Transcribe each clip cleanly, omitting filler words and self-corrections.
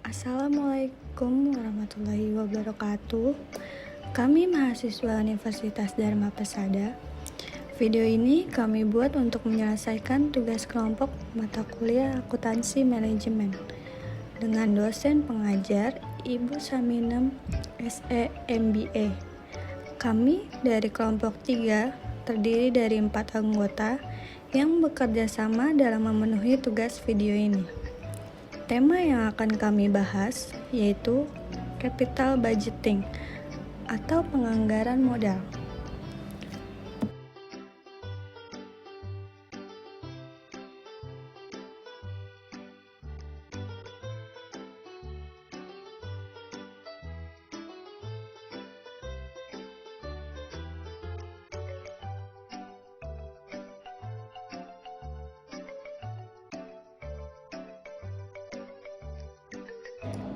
Assalamualaikum warahmatullahi wabarakatuh. Kami mahasiswa Universitas Dharma Persada. Video ini kami buat untuk menyelesaikan tugas kelompok mata kuliah akuntansi manajemen dengan dosen pengajar Ibu Saminem SE MBA. Kami dari kelompok 3 terdiri dari 4 anggota yang bekerja sama dalam memenuhi tugas video ini. Tema yang akan kami bahas yaitu capital budgeting atau penganggaran modal.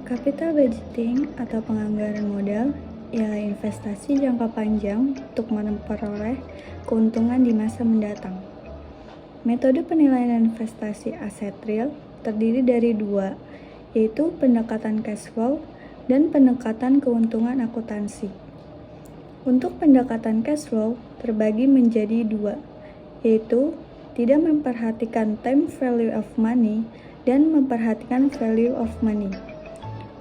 Capital budgeting atau penganggaran modal ialah investasi jangka panjang untuk memperoleh keuntungan di masa mendatang. Metode penilaian investasi aset real terdiri dari 2, yaitu pendekatan cash flow dan pendekatan keuntungan akuntansi. Untuk pendekatan cash flow terbagi menjadi 2, yaitu tidak memperhatikan time value of money dan memperhatikan value of money.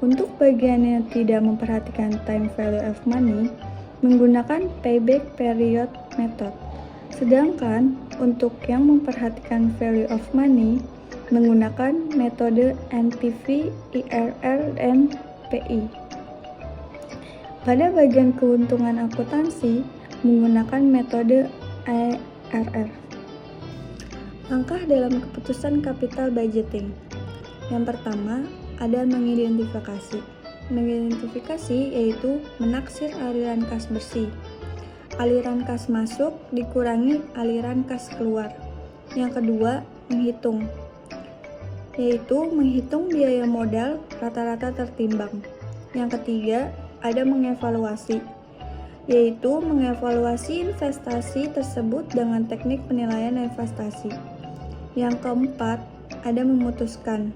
Untuk bagian yang tidak memperhatikan time value of money, menggunakan payback period method. Sedangkan untuk yang memperhatikan value of money, menggunakan metode NPV, IRR, dan PI. Pada bagian keuntungan akuntansi, menggunakan metode IRR. Langkah dalam keputusan capital budgeting. Yang pertama, ada mengidentifikasi. Mengidentifikasi yaitu menaksir aliran kas bersih. Aliran kas masuk dikurangi aliran kas keluar. Yang kedua, menghitung, yaitu menghitung biaya modal rata-rata tertimbang. Yang ketiga, ada mengevaluasi, yaitu mengevaluasi investasi tersebut dengan teknik penilaian investasi. Yang keempat, ada memutuskan,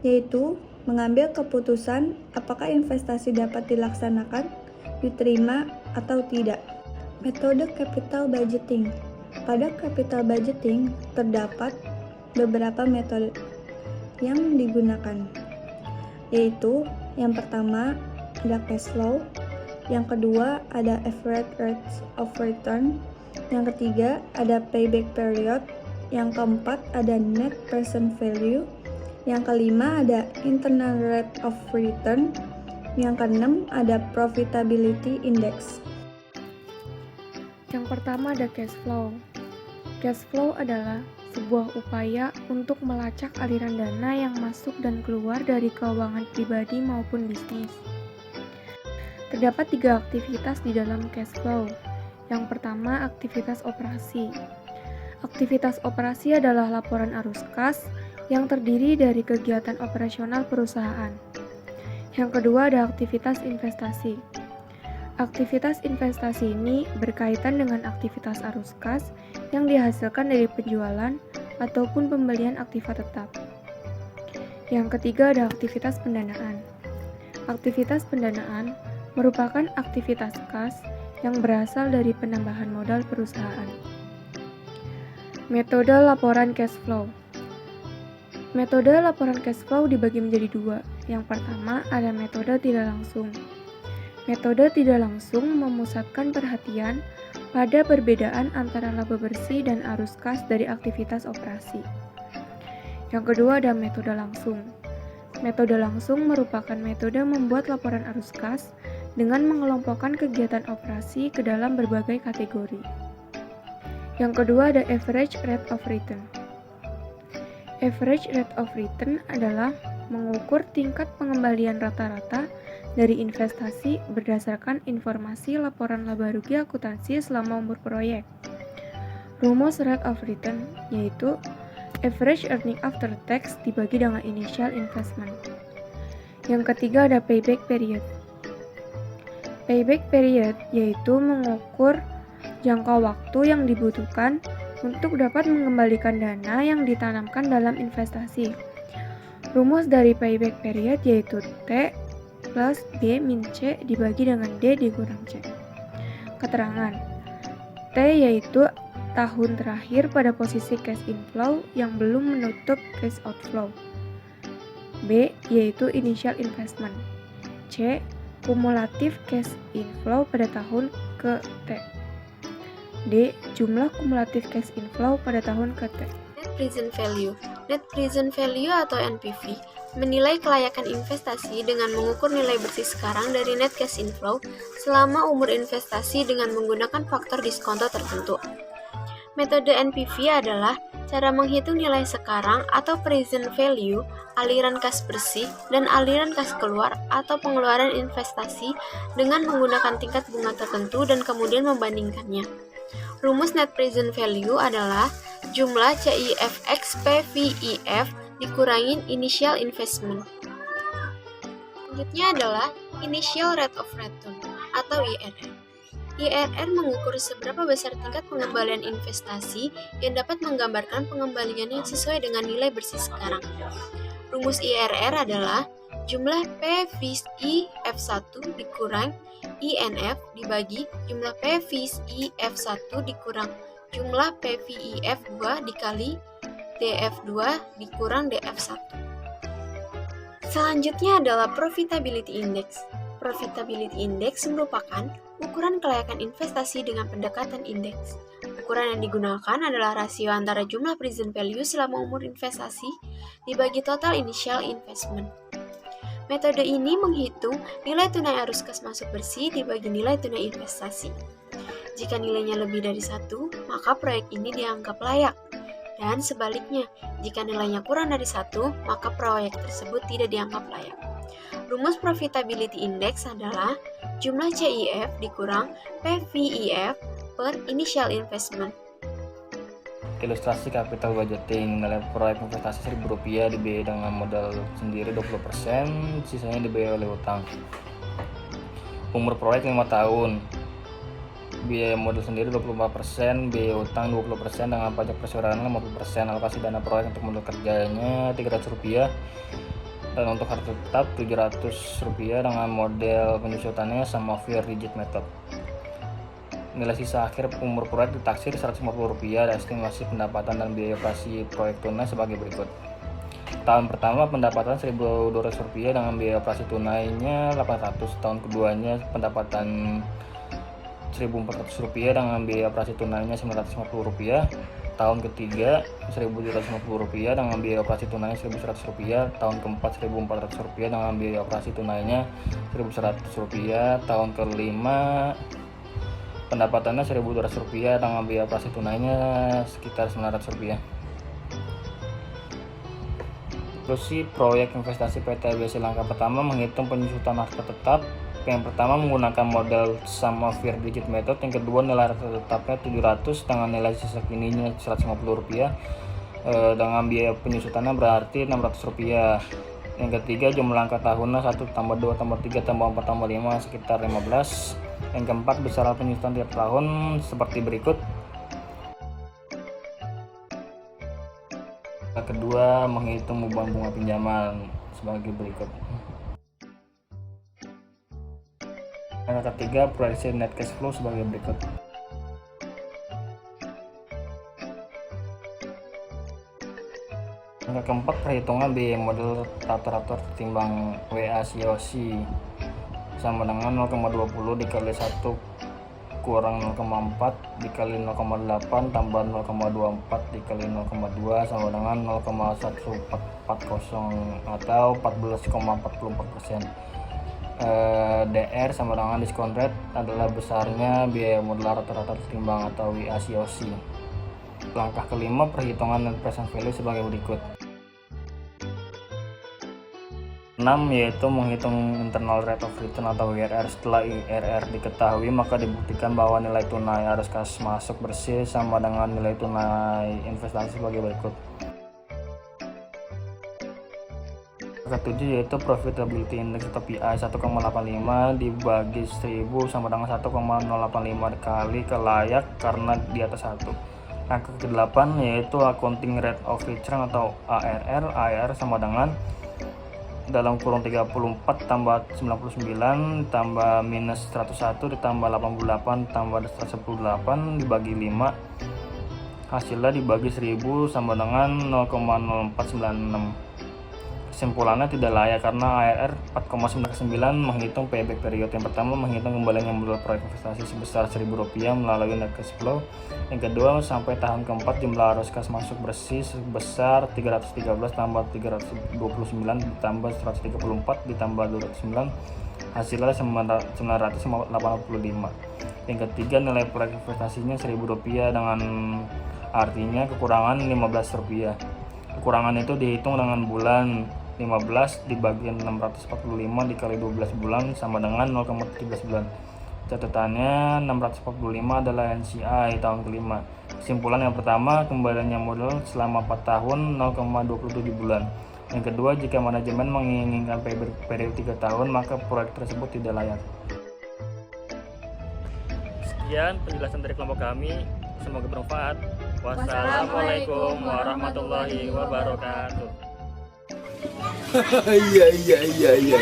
yaitu mengambil keputusan apakah investasi dapat dilaksanakan, diterima, atau tidak. Metode capital budgeting. Pada capital budgeting terdapat beberapa metode yang digunakan, yaitu yang pertama ada cash flow, yang kedua ada average rate of return, yang ketiga ada payback period, yang keempat ada net present value, yang kelima ada internal rate of return, yang keenam ada profitability index. Yang pertama ada cash flow. Cash flow adalah sebuah upaya untuk melacak aliran dana yang masuk dan keluar dari keuangan pribadi maupun bisnis. Terdapat 3 aktivitas di dalam cash flow. Yang pertama, aktivitas operasi. Aktivitas operasi adalah laporan arus kas yang terdiri dari kegiatan operasional perusahaan. Yang kedua ada aktivitas investasi. Aktivitas investasi ini berkaitan dengan aktivitas arus kas yang dihasilkan dari penjualan ataupun pembelian aktiva tetap. Yang ketiga ada aktivitas pendanaan. Aktivitas pendanaan merupakan aktivitas kas yang berasal dari penambahan modal perusahaan. Metode laporan cash flow. Metode laporan cash flow dibagi menjadi 2. Yang pertama ada metode tidak langsung. Metode tidak langsung memusatkan perhatian pada perbedaan antara laba bersih dan arus kas dari aktivitas operasi. Yang kedua ada metode langsung. Metode langsung merupakan metode membuat laporan arus kas dengan mengelompokkan kegiatan operasi ke dalam berbagai kategori. Yang kedua ada average rate of return. Average rate of return adalah mengukur tingkat pengembalian rata-rata dari investasi berdasarkan informasi laporan laba rugi akuntansi selama umur proyek. Rumus rate of return yaitu average earning after tax dibagi dengan initial investment. Yang ketiga ada payback period. Payback period yaitu mengukur jangka waktu yang dibutuhkan untuk dapat mengembalikan dana yang ditanamkan dalam investasi. Rumus dari payback period yaitu T plus B min C dibagi dengan D dikurang C. Keterangan T yaitu tahun terakhir pada posisi cash inflow yang belum menutup cash outflow. B yaitu initial investment. C kumulatif cash inflow pada tahun ke-T. D jumlah kumulatif cash inflow pada tahun ke-T. Net present value. Net present value atau NPV menilai kelayakan investasi dengan mengukur nilai bersih sekarang dari net cash inflow selama umur investasi dengan menggunakan faktor diskonto tertentu. Metode NPV adalah cara menghitung nilai sekarang atau present value, aliran kas bersih, dan aliran kas keluar atau pengeluaran investasi dengan menggunakan tingkat bunga tertentu dan kemudian membandingkannya. Rumus net present value adalah jumlah CIFX PVIF dikurangin initial investment. Selanjutnya adalah initial rate of return atau IRR. IRR mengukur seberapa besar tingkat pengembalian investasi yang dapat menggambarkan pengembalian yang sesuai dengan nilai bersih sekarang. Rumus IRR adalah jumlah PVIF1 dikurang INF dibagi jumlah PVIF1 dikurang jumlah PVIF2 dikali DF2 dikurang DF1. Selanjutnya adalah Profitability Index. Profitability Index merupakan ukuran kelayakan investasi dengan pendekatan indeks. Ukuran yang digunakan adalah rasio antara jumlah present value selama umur investasi dibagi total initial investment. Metode ini menghitung nilai tunai arus kas masuk bersih dibagi nilai tunai investasi. Jika nilainya lebih dari 1, maka proyek ini dianggap layak. Dan sebaliknya, jika nilainya kurang dari 1, maka proyek tersebut tidak dianggap layak. Rumus Profitability Index adalah jumlah CIF dikurang PVIF per initial investment. Ilustrasi capital budgeting. Nilai proyek investasi Rp1.000 dibiayai dengan modal sendiri 20%, sisanya dibiayai oleh utang. Umur proyek 5 tahun. Biaya modal sendiri 24%, biaya utang 20% dengan pajak perseorangan 50%. Alokasi dana proyek untuk modal kerjanya Rp300 dan untuk harta tetap Rp700 dengan model penyusutannya sama fair digit method. Nilai sisa akhir umur proyek ditaksir Rp150 dan estimasi pendapatan dan biaya operasi proyek tunai sebagai berikut. Tahun pertama pendapatan Rp1.200 dengan biaya operasi tunainya Rp800. Tahun keduanya pendapatan Rp1.400 dengan biaya operasi tunainya Rp950. Tahun ketiga Rp1.750 dengan biaya operasi tunainya Rp1.100. Tahun keempat Rp1.400 dengan biaya operasi tunainya Rp1.100. Tahun kelima pendapatannya Rp1.200 dengan biaya operasi tunainya sekitar Rp900. Konklusi proyek investasi PT ABC langkah pertama menghitung penyusutan harta tetap. Yang pertama menggunakan model sum of fair digit method. Yang kedua nilai harta tetapnya 700 dengan nilai sisa kininya Rp150 dengan biaya penyusutannya berarti Rp600. Yang ketiga jumlah angka tahunnya 1 tambah 2 tambah 3 tambah 4 tambah 5 sekitar 15. Yang keempat besaran penyusutan tiap tahun seperti berikut. Yang kedua menghitung beban bunga pinjaman sebagai berikut. Yang ketiga, proyeksi net cash flow sebagai berikut. Yang keempat, perhitungan biaya model rata-rata timbang WACOC sama dengan 0,20 dikali 1 kurang 0,4 dikali 0,8 tambah 0,24 dikali 0,2 sama dengan 0,1440 atau 14,44%. DR sama dengan discount rate adalah besarnya biaya modal rata-rata timbang atau WACOC. Langkah kelima, perhitungan net present value sebagai berikut. 6 yaitu menghitung internal rate of return atau IRR. Setelah IRR diketahui maka dibuktikan bahwa nilai tunai arus kas masuk bersih sama dengan nilai tunai investasi sebagai berikut. Ketujuh yaitu Profitability Index atau PI 1,85 dibagi 1000 sama dengan 1,085 kali kelayak karena di atas 1. Angka ke-8 yaitu accounting rate of return atau ARR. ARR sama dengan dalam kurung 34 tambah 99 tambah minus 101 ditambah 88 tambah 118 dibagi 5, hasilnya dibagi 1000 sama dengan 0,0496. Kesimpulannya tidak layak karena ARR 4,99 menghitung payback period. Yang pertama, menghitung kembalinya modal proyek investasi sebesar Rp1.000 melalui net cash flow. Yang kedua, sampai tahun keempat jumlah arus kas masuk bersih sebesar 313 tambah 329 ditambah 134 ditambah 209, hasilnya 985. Yang ketiga, nilai proyek investasinya Rp1.000 dengan artinya kekurangan Rp15. Kekurangan itu dihitung dengan bulan 15 dibagi 645 dikali 12 bulan sama dengan 0,17 bulan. Catatannya 645 adalah NCI tahun kelima. Kesimpulan yang pertama, kembaliannya modal selama 4 tahun 0,27 bulan. Yang kedua, jika manajemen menginginkan payback periode 3 tahun, maka proyek tersebut tidak layak. Sekian penjelasan dari kelompok kami, semoga bermanfaat. Wassalamualaikum warahmatullahi wabarakatuh. Iya.